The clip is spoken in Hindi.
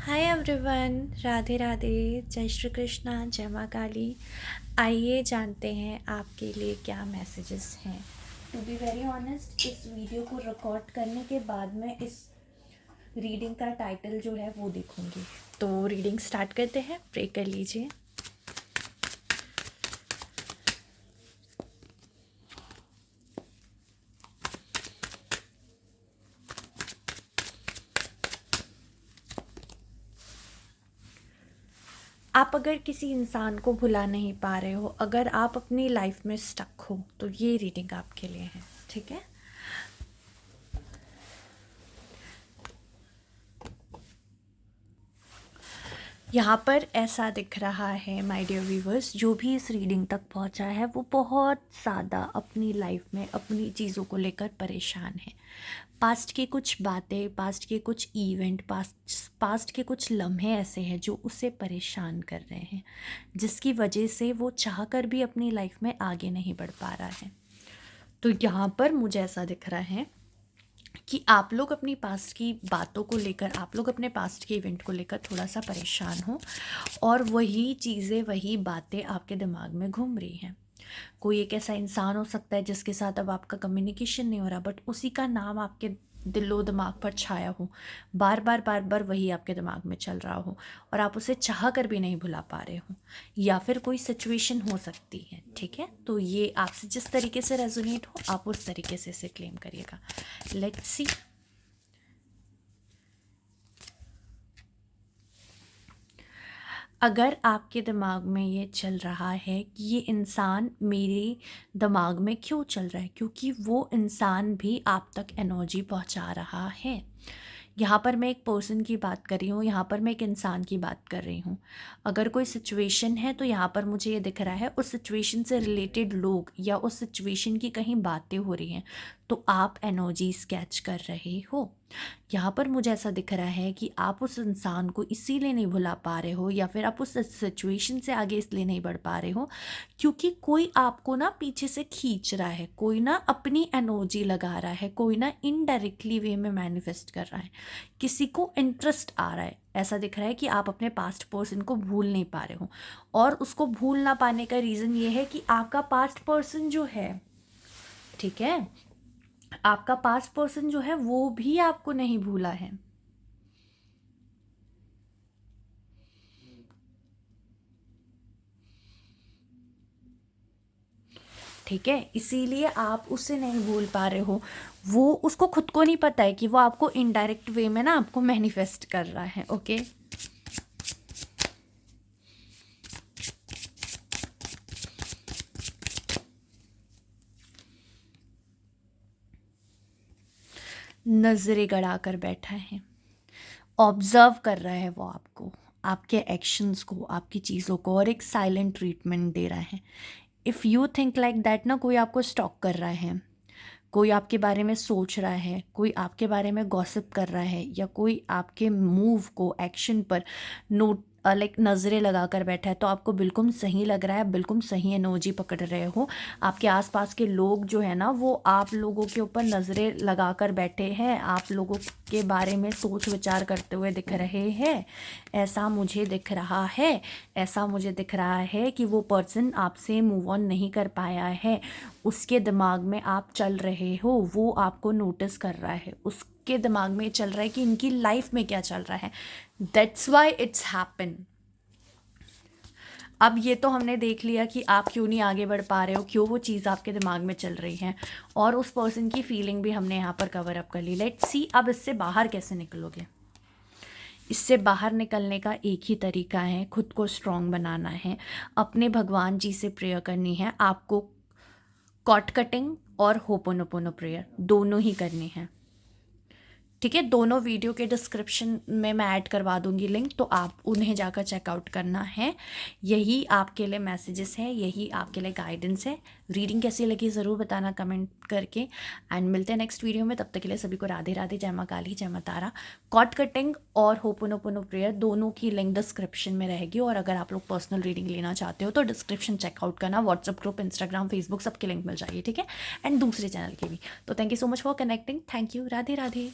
हाय एवरीवन, राधे राधे, जय श्री कृष्णा, जय माँ काली। आइए जानते हैं आपके लिए क्या मैसेजेस हैं। टू बी वेरी ऑनेस्ट, इस वीडियो को रिकॉर्ड करने के बाद मैं इस रीडिंग का टाइटल जो है वो देखूंगी। तो रीडिंग स्टार्ट करते हैं। प्रे कर लीजिए। आप अगर किसी इंसान को भुला नहीं पा रहे हो, अगर आप अपनी लाइफ में स्टक हो, तो ये रीडिंग आपके लिए है। ठीक है। यहाँ पर ऐसा दिख रहा है माय डियर व्यूवर्स, जो भी इस रीडिंग तक पहुँचा है वो बहुत ज़्यादा अपनी लाइफ में अपनी चीज़ों को लेकर परेशान है। पास्ट की कुछ बातें, पास्ट के कुछ इवेंट, पास्ट के कुछ लम्हे ऐसे हैं जो उसे परेशान कर रहे हैं, जिसकी वजह से वो चाह कर भी अपनी लाइफ में आगे नहीं बढ़ पा रहा है। तो यहाँ पर मुझे ऐसा दिख रहा है कि आप लोग अपनी पास्ट की बातों को लेकर, आप लोग अपने पास्ट के इवेंट को लेकर थोड़ा सा परेशान हो, और वही चीज़ें, वही बातें आपके दिमाग में घूम रही हैं। कोई एक ऐसा इंसान हो सकता है जिसके साथ अब आपका कम्युनिकेशन नहीं हो रहा, बट उसी का नाम आपके दिलो दिमाग पर छाया हो, बार बार बार बार वही आपके दिमाग में चल रहा हो, और आप उसे चाह कर भी नहीं भुला पा रहे हो। या फिर कोई सिचुएशन हो सकती है। ठीक है, तो ये आपसे जिस तरीके से रेजोनेट हो, आप उस तरीके से इसे क्लेम करिएगा। Let's see. अगर आपके दिमाग में ये चल रहा है कि ये इंसान मेरे दिमाग में क्यों चल रहा है, क्योंकि वो इंसान भी आप तक एनर्जी पहुंचा रहा है। यहाँ पर मैं एक पर्सन की बात कर रही हूँ, यहाँ पर मैं एक इंसान की बात कर रही हूँ। अगर कोई सिचुएशन है तो यहाँ पर मुझे ये दिख रहा है उस सिचुएशन से रिलेटेड लोग या उस सिचुएशन की कहीं बातें हो रही हैं, तो आप एनर्जी स्केच कर रहे हो। यहाँ पर मुझे ऐसा दिख रहा है कि आप उस इंसान को इसीलिए नहीं भुला पा रहे हो, या फिर आप उस सिचुएशन से आगे इसलिए नहीं बढ़ पा रहे हो क्योंकि कोई आपको ना पीछे से खींच रहा है, कोई ना अपनी एनर्जी लगा रहा है, कोई ना इनडायरेक्टली वे में मैनिफेस्ट कर रहा है, किसी को इंटरेस्ट आ रहा है। ऐसा दिख रहा है कि आप अपने पास्ट पर्सन को भूल नहीं पा रहे हो, और उसको भूल ना पाने का रीज़न ये है कि आपका पास्ट पर्सन जो है, ठीक है, आपका पास्ट पर्सन जो है वो भी आपको नहीं भूला है। ठीक है, इसीलिए आप उसे नहीं भूल पा रहे हो। वो, उसको खुद को नहीं पता है कि वो आपको इनडायरेक्ट वे में ना आपको मैनिफेस्ट कर रहा है। ओके, नजरें गड़ा कर बैठा है, ऑब्जर्व कर रहा है वो आपको, आपके एक्शंस को, आपकी चीज़ों को, और एक साइलेंट ट्रीटमेंट दे रहा है। If you think like that ना, कोई आपको स्टॉक कर रहा है, कोई आपके बारे में सोच रहा है, कोई आपके बारे में गॉसिप कर रहा है, या कोई आपके मूव को, एक्शन पर नोट लाइक नज़रें लगा कर बैठा है, तो आपको बिल्कुल सही लग रहा है, बिल्कुल सही एनर्जी पकड़ रहे हो। आपके आसपास के लोग जो है ना, वो आप लोगों के ऊपर नज़रें लगा कर बैठे हैं, आप लोगों के बारे में सोच विचार करते हुए दिख रहे हैं। ऐसा मुझे दिख रहा है, ऐसा मुझे दिख रहा है कि वो पर्सन आपसे मूव ऑन नहीं कर पाया है, उसके दिमाग में आप चल रहे हो, वो आपको नोटिस कर रहा है, उसके दिमाग में चल रहा है कि इनकी लाइफ में क्या चल रहा है। That's why it's happen. अब ये तो हमने देख लिया कि आप क्यों नहीं आगे बढ़ पा रहे हो, क्यों वो चीज़ आपके दिमाग में चल रही है, और उस पर्सन की फीलिंग भी हमने यहाँ पर कवर अप कर ली। लेट्स सी अब इससे बाहर कैसे निकलोगे। इससे बाहर निकलने का एक ही तरीका है, खुद को स्ट्रॉन्ग बनाना है, अपने भगवान जी से प्रेयर करनी है आपको। कॉट कटिंग और होपोनोपोनो प्रेयर दोनों ही करनी है। ठीक है, दोनों वीडियो के डिस्क्रिप्शन में मैं ऐड करवा दूंगी लिंक, तो आप उन्हें जाकर चेकआउट करना है। यही आपके लिए मैसेजेस हैं, यही आपके लिए गाइडेंस है। रीडिंग कैसी लगी ज़रूर बताना कमेंट करके, एंड मिलते हैं नेक्स्ट वीडियो में। तब तक के लिए सभी को राधे राधे, जय माँ काली, जय माँ तारा। कॉट कटिंग और होपोनोपोनो प्रेयर दोनों की लिंक डिस्क्रिप्शन में रहेगी, और अगर आप लोग पर्सनल रीडिंग लेना चाहते हो तो डिस्क्रिप्शन चेकआउट करना, व्हाट्सअप ग्रुप, इंस्टाग्राम, फेसबुक सबके लिंक मिल जाएगी। ठीक है, एंड दूसरे चैनल के भी। तो thank you so much for connecting. Thank you. Radhe Radhe.